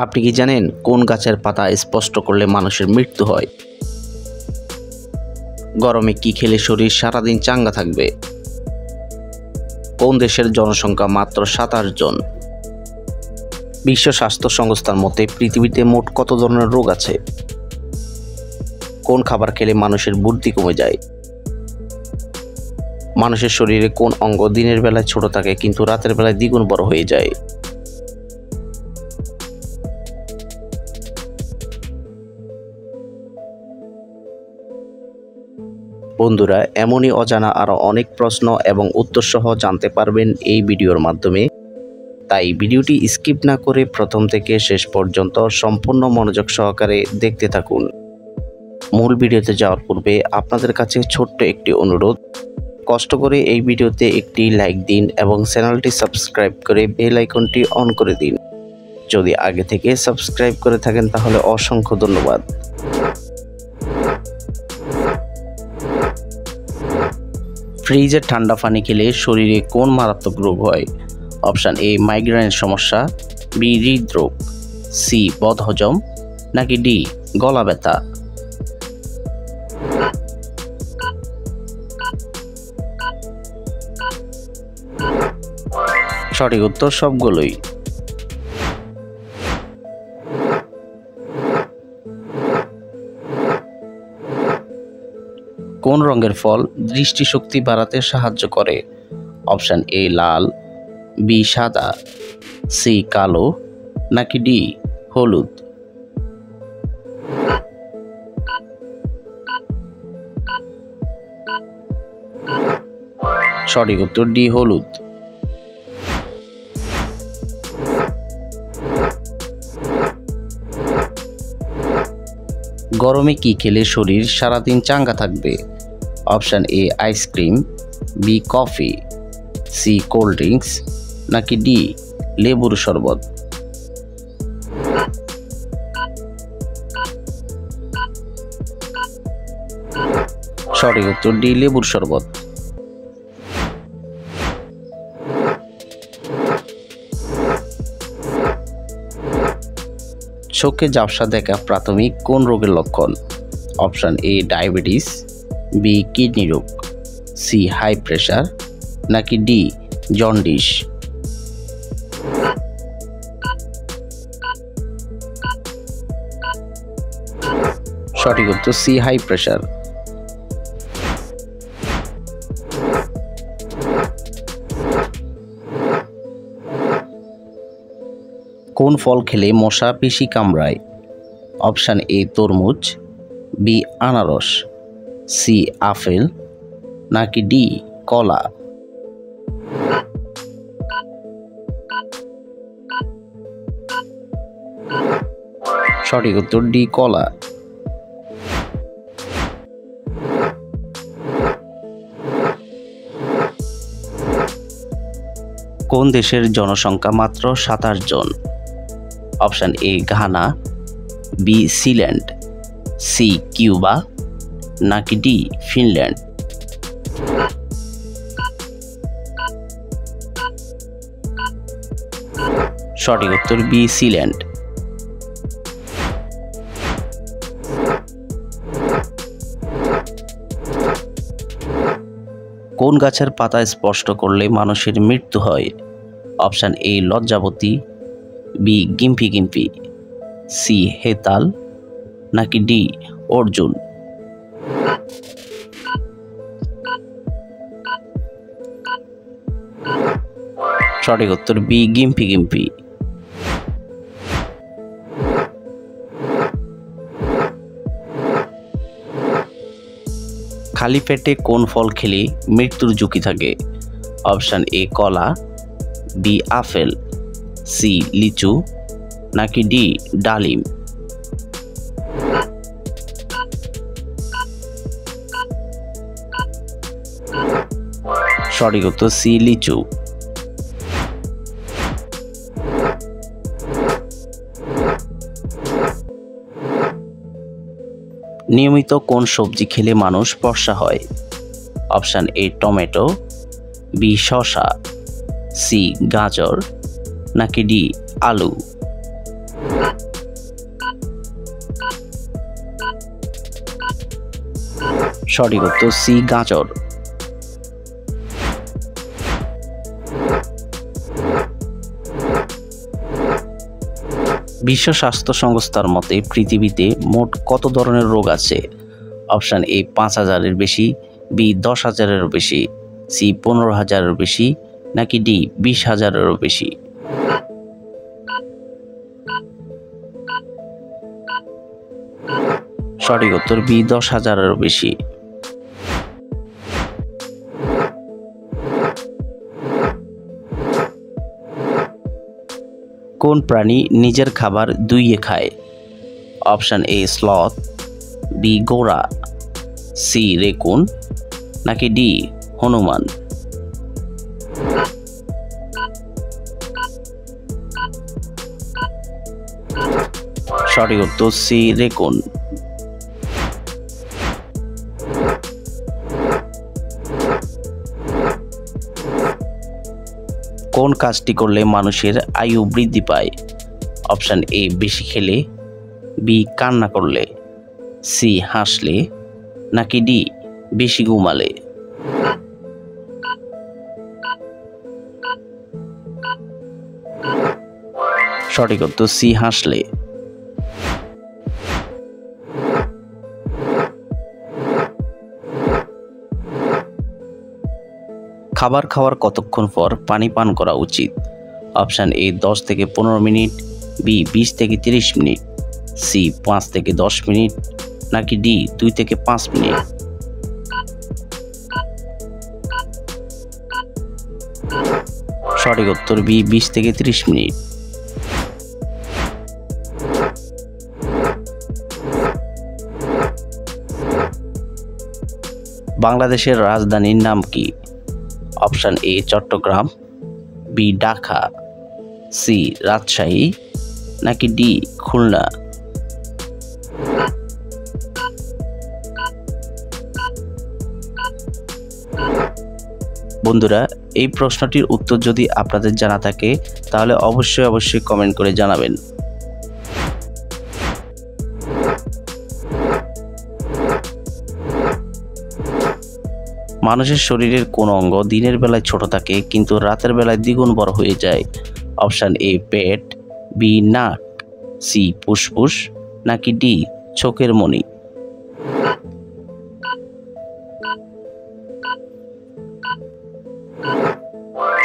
আপনি কি জানেন কোন গাছের পাতা স্পর্শ করলে মানুষের মৃত্যু হয়? গরমে কি খেলে শরীর সারাদিন চাঙ্গা থাকবে? কোন দেশের জনসংখ্যা মাত্র 27 জন? বিশ্ব স্বাস্থ্য সংস্থার মতে পৃথিবীতে মোট কত ধরনের রোগ আছে? কোন খাবার খেলে মানুষের বুদ্ধি কমে যায়? মানুষের শরীরে কোন অঙ্গ দিনের বেলায় ছোট থাকে কিন্তু রাতের বেলায় দ্বিগুণ বড় হয়ে যায়? বন্ধুরা, এমনই অজানা আরও অনেক প্রশ্ন এবং উত্তর সহ জানতে পারবেন এই ভিডিওর মাধ্যমে। তাই ভিডিওটি স্কিপ না করে প্রথম থেকে শেষ পর্যন্ত সম্পূর্ণ মনোযোগ সহকারে দেখতে থাকুন। মূল ভিডিওতে যাওয়ার পূর্বে আপনাদের কাছে ছোট্ট একটি অনুরোধ, কষ্ট করে এই ভিডিওতে একটি লাইক দিন এবং চ্যানেলটি সাবস্ক্রাইব করে বেল আইকনটি অন করে দিন। যদি আগে থেকে সাবস্ক্রাইব করে থাকেন তাহলে অসংখ্য ধন্যবাদ। ফ্রিজের ঠান্ডা পানি খেলে শরীরে কোন মারাত্মক রোগ হয়? অপশান এ মাইগ্রেনের সমস্যা, বি হৃদরোগ, সি বদহজম, নাকি ডি গলা ব্যথা? সঠিক উত্তর সবগুলোই। কোন রঙের ফল দৃষ্টিশক্তি বাড়াতে সাহায্য করে? অপশান এ লাল, বি সাদা, সি কালো, নাকি ডি হলুদ? সঠিক উত্তর ডি হলুদ। গরমে কি খেলে শরীর সারাদিন চাঙ্গা থাকবে? Option A ice cream, B coffee, C cold drinks, নাকি ডি লেবুর শরবত? সঠিক উত্তর ডি লেবুর শরবত। চোখে ঝাপসা দেখা প্রাথমিক কোন রোগের লক্ষণ? Option A diabetes, B kidney রোগ, সি হাই প্রেশার, নাকি ডি জন্ডিস? সঠিক উত্তর সি হাই প্রেশার। কোন ফল খেলে মশা বেশি কামড়ায়? অপশান এ তরমুজ, বি আনারস, সি আপেল, নাকি ডি কলা? সঠিক উত্তর ডি কলা। কোন দেশের জনসংখ্যা মাত্র 27 জন? Option A Ghana, B Sealand, C Cuba, নাকি ডি ফিনল্যান্ড? সঠিক উত্তর বি সিল্যান্ড। কোন গাছের পাতা স্পর্শ করলে মানুষের মৃত্যু হয়? অপশান এ লজ্জাবতী, বি গিম্পি গিম্পি, সি হেতাল, নাকি ডি অর্জুন? সঠিক উত্তর বি গিম্পি গিম্পি। খালি পেটে কোন ফল খেলে মৃত্যুর ঝুঁকি থাকে? অপশান এ কলা, বি আপেল, সি লিচু, নাকি ডি ডালিম? সঠিক উত্তর সি লিচু। নিয়মিত কোন সবজি খেলে মানুষ ফর্সা হয়? অপশান এ টমেটো, বি শসা, সি গাজর, নাকি ডি আলু? সঠিক উত্তর সি গাজর। বিশ্ব স্বাস্থ্য সংস্থার মতে পৃথিবীতে মোট কত ধরনের রোগ আছে? অপশান এ ৫,০০০-এর বেশি, বি ১০,০০০-এরও বেশি, সি ১৫,০০০-এরও বেশি, নাকি ডি ২০,০০০-এরও বেশি। সঠিক উত্তর বি ১০,০০০-এরও বেশি। কোন প্রাণী নিজের খাবার দুইয়ে খায়? অপশান এ স্লথ, বি গোরা, সি রেকুন, নাকি ডি হনুমান। সঠিক উত্তর সি রেকুন। কোন কাজটি করলে মানুষের আয়ু বৃদ্ধি পায়? অপশান এ বেশি খেলে, বি কান্না করলে, সি হাসলে, নাকি ডি বেশি ঘুমালে। সঠিক উত্তর সি হাসলে। খাবার খাওয়ার কতক্ষণ পর পানি পান করা উচিত? অপশান এ ১০ থেকে ১৫ মিনিট, বি ২০ থেকে ৩০ মিনিট, সি ৫ থেকে ১০ মিনিট, নাকি ডি ২ থেকে ৫ মিনিট। সঠিক উত্তর বি ২০ থেকে ৩০ মিনিট। বাংলাদেশের রাজধানীর নাম কি? Option A Chittagong, B Dhaka, C Rajshahi, নাকি ডি খুলনা। বন্ধুরা, এই প্রশ্নটির উত্তর যদি আপনাদের জানা থাকে তাহলে অবশ্যই কমেন্ট করে জানাবেন। মানুষের শরীরের কোন অঙ্গ দিনের বেলায় ছোট থাকে কিন্তু রাতের বেলায় দ্বিগুণ বড় হয়ে যায়? অপশান এ পেট, বি নাক, সি ফুসফুস, নাকি ডি চোখের মণি।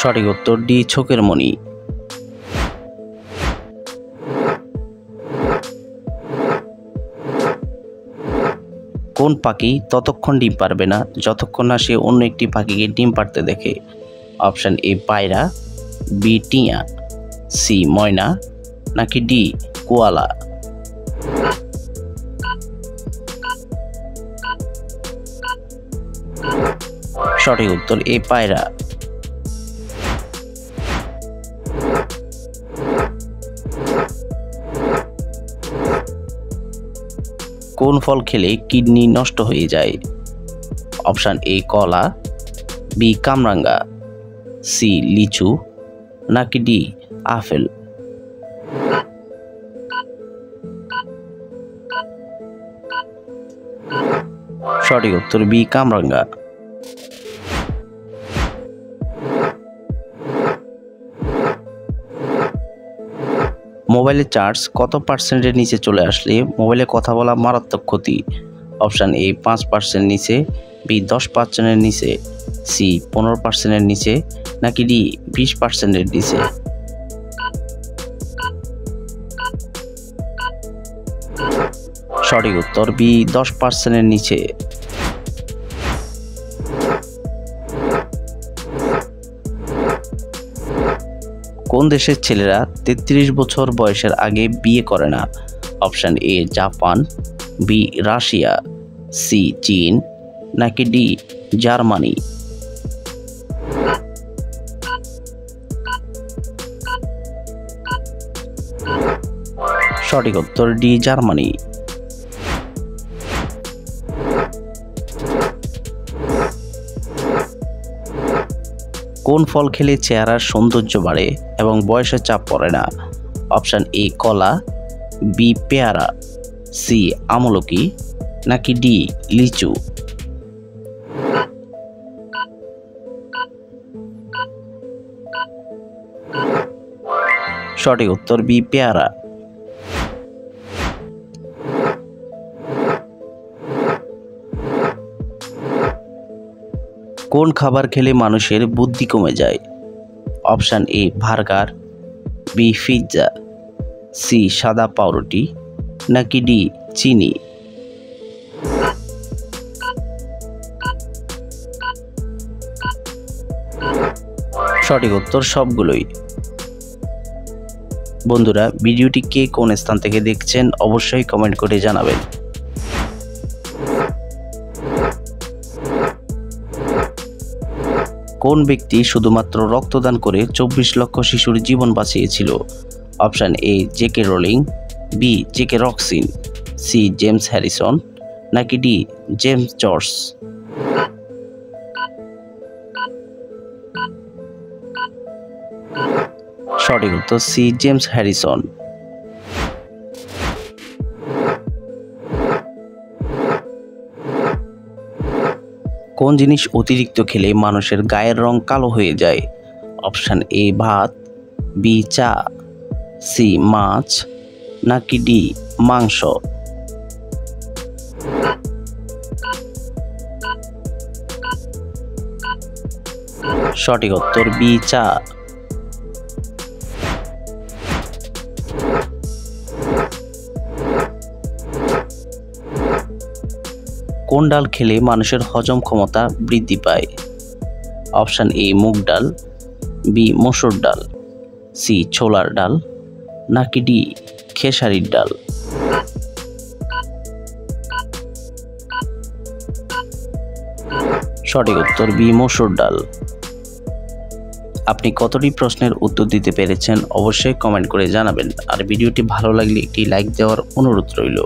সঠিক উত্তর ডি চোখের মণি। কোন পাখি ততক্ষণ ডিম পারবে না যতক্ষণ না সে অন্য একটি পাখিকে ডিম পারতে দেখে? অপশান এ পায়রা, বি টিয়া, সি ময়না, নাকি ডি কোয়ালা। সঠিক উত্তর এ পায়রা। কোন ফল খেলে কিডনি নষ্ট হয়ে যায়? অপশান এ কলা, বি কামরাঙ্গা, সি লিচু, নাকি ডি আপেল। সঠিক উত্তর বি কামরাঙ্গা। মোবাইলের চার্জ কত পার্সেন্টের নিচে চলে আসলে মোবাইলে কথা বলা মারাত্মক ক্ষতি? অপশান এ 5% নিচে, বি 10%-এর নিচে, সি 15%-এর নিচে, নাকি ডি 20%-এর নিচে। সঠিক উত্তর বি 10%-এর নিচে। কোন দেশের ছেলেরা 33 বছর বয়সের আগে বিয়ে করে না? Option A Japan, B Russia, C চীন, নাকি ডি জার্মানি। সঠিক উত্তর ডি জার্মানি। কোন ফল খেলে চেহারার সৌন্দর্য বাড়ে এবং বয়সের চাপ পড়ে না? অপশান এ কলা, বি পেয়ারা, সি আমলকি, নাকি ডি লিচু। সঠিক উত্তর বি পেয়ারা। কোন খাবার খেলে মানুষের বুদ্ধি কমে যায়? Option A burger, B pizza, C সাদা পাউরুটি, নাকি ডি চিনি। সঠিক উত্তর সবগুলোই। বন্ধুরা, ভিডিওটি কে কোন স্থান থেকে দেখছেন অবশ্যই কমেন্ট করে জানাবেন। কোন ব্যক্তি শুধুমাত্র রক্তদান করে 24 লক্ষ শিশুর জীবন বাঁচিয়েছিল? Option A JK Rowling, B JK Roxin, C James Harrison, নাকি ডি জেমস জর্জ। সঠিক উত্তর সি জেমস হ্যারিসন। কোন জিনিস অতিরিক্ত খেলে মানুষের গায়ের রং কালো হয়ে যায়? অপশান এ ভাত, বি চা, সি মাছ, নাকি ডি মাংস। সঠিক উত্তর বি চা। কোন ডাল খেলে মানুষের হজম ক্ষমতা বৃদ্ধি পায়? অপশান এ মুগ ডাল, বি মসুর ডাল, সি ছোলার ডাল, নাকি ডি খেসারির ডাল। সঠিক উত্তর বি মসুর ডাল। আপনি কতটি প্রশ্নের উত্তর দিতে পেরেছেন অবশ্যই কমেন্ট করে জানাবেন, আর ভিডিওটি ভালো লাগলে একটি লাইক দেওয়ার অনুরোধ রইল।